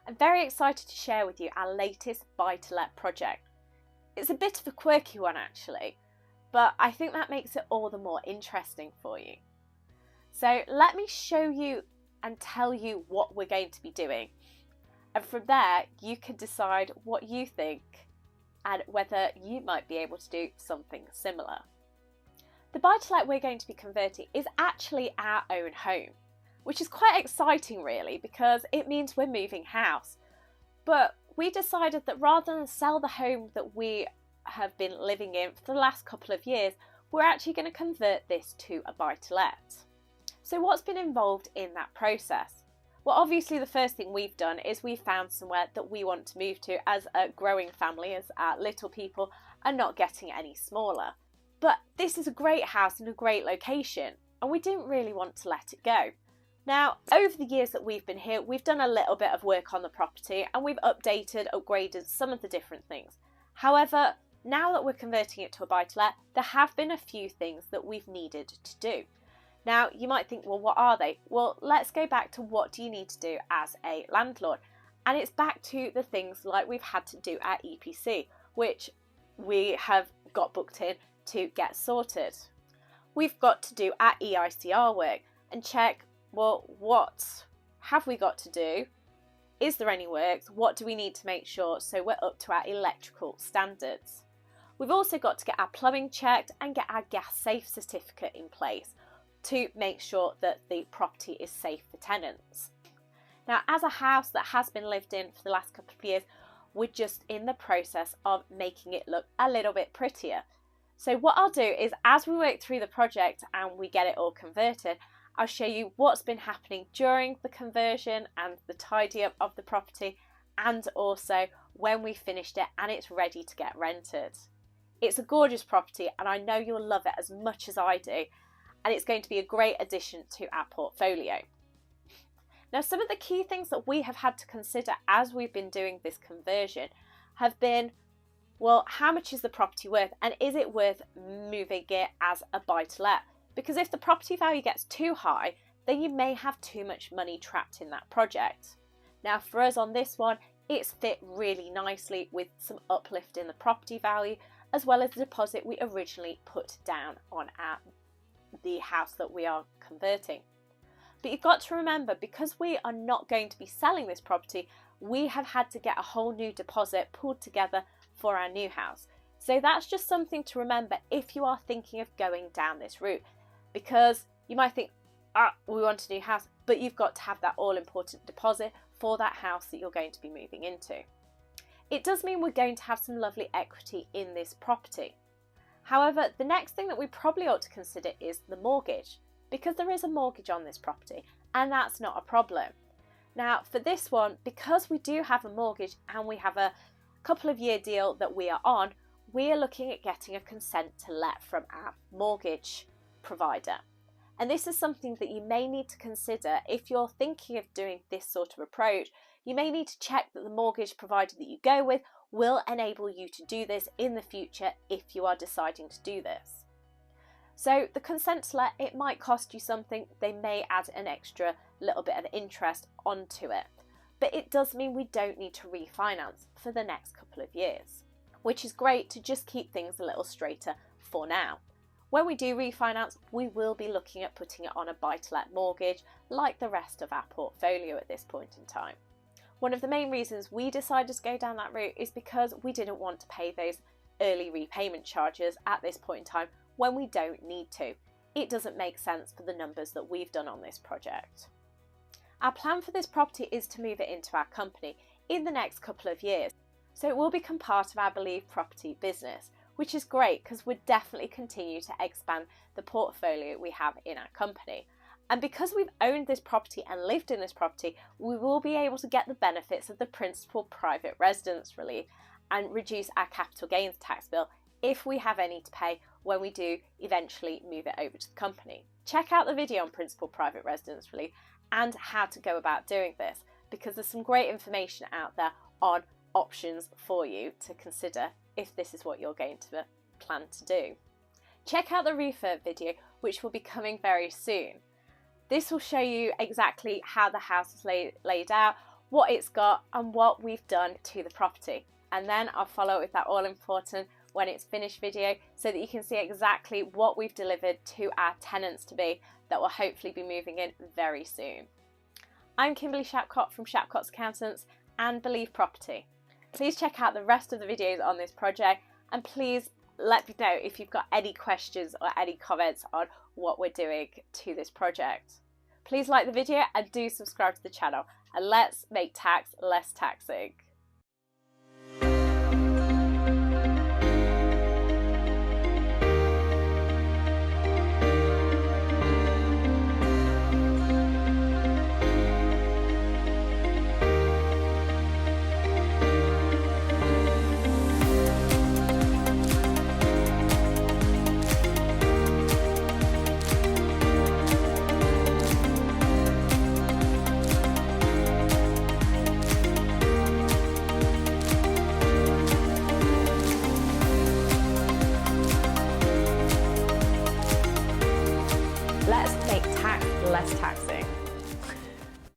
I'm very excited to share with you our latest buy-to-let project. It's a bit of a quirky one actually, but I think that makes it all the more interesting for you. So let me show you and tell you what we're going to be doing. And from there, you can decide what you think and whether you might be able to do something similar. The buy-to-let we're going to be converting is actually our own home, which is quite exciting really because it means we're moving house. But we decided that rather than sell the home that we have been living in for the last couple of years, we're actually going to convert this to a buy-to-let. So what's been involved in that process? Well, obviously the first thing we've done is we've found somewhere that we want to move to as a growing family, as our little people are not getting any smaller. But this is a great house in a great location and we didn't really want to let it go. Now, over the years that we've been here, we've done a little bit of work on the property and we've updated, upgraded some of the different things. However, now that we're converting it to a buy-to-let, there have been a few things that we've needed to do. Now, you might think, well, what are they? Well, let's go back to what do you need to do as a landlord? And it's back to the things like we've had to do our EPC, which we have got booked in to get sorted. We've got to do our EICR work and check, well, what have we got to do? Is there any works? What do we need to make sure so we're up to our electrical standards? We've also got to get our plumbing checked and get our gas safe certificate in place to make sure that the property is safe for tenants. Now, as a house that has been lived in for the last couple of years, we're just in the process of making it look a little bit prettier. So what I'll do is as we work through the project and we get it all converted, I'll show you what's been happening during the conversion and the tidy up of the property, and also when we finished it and it's ready to get rented. It's a gorgeous property and I know you'll love it as much as I do, and it's going to be a great addition to our portfolio. Now, some of the key things that we have had to consider as we've been doing this conversion have been, well, how much is the property worth and is it worth moving it as a buy-to-let? Because if the property value gets too high, then you may have too much money trapped in that project. Now, for us on this one, it's fit really nicely with some uplift in the property value, as well as the deposit we originally put down on the house that we are converting. But you've got to remember, because we are not going to be selling this property, we have had to get a whole new deposit pulled together for our new house. So that's just something to remember if you are thinking of going down this route, because you might think, we want a new house, but you've got to have that all important deposit for that house that you're going to be moving into. It does mean we're going to have some lovely equity in this property. However, the next thing that we probably ought to consider is the mortgage, because there is a mortgage on this property and that's not a problem. Now, for this one, because we do have a mortgage and we have a couple of year deal that we are on, we are looking at getting a consent to let from our mortgage provider. And this is something that you may need to consider if you're thinking of doing this sort of approach. You may need to check that the mortgage provider that you go with will enable you to do this in the future if you are deciding to do this. So the consent to let, it might cost you something. They may add an extra little bit of interest onto it, but it does mean we don't need to refinance for the next couple of years, which is great to just keep things a little straighter for now. When we do refinance, we will be looking at putting it on a buy-to-let mortgage like the rest of our portfolio at this point in time. One of the main reasons we decided to go down that route is because we didn't want to pay those early repayment charges at this point in time when we don't need to. It doesn't make sense for the numbers that we've done on this project. Our plan for this property is to move it into our company in the next couple of years, so it will become part of our Believe property business, which is great because we'll definitely continue to expand the portfolio we have in our company. And because we've owned this property and lived in this property, we will be able to get the benefits of the principal private residence relief and reduce our capital gains tax bill if we have any to pay when we do eventually move it over to the company. Check out the video on principal private residence relief and how to go about doing this, because there's some great information out there on options for you to consider if this is what you're going to plan to do. Check out the refurb video, which will be coming very soon. This will show you exactly how the house is laid out, what it's got and what we've done to the property. And then I'll follow with that all important when it's finished video so that you can see exactly what we've delivered to our tenants to be that will hopefully be moving in very soon. I'm Kimberly Shapcott from Shapcotts Accountants and Believe Property. Please check out the rest of the videos on this project, and please let me know if you've got any questions or any comments on what we're doing to this project. Please like the video and do subscribe to the channel, and let's make tax less taxing. Let's make tax less taxing.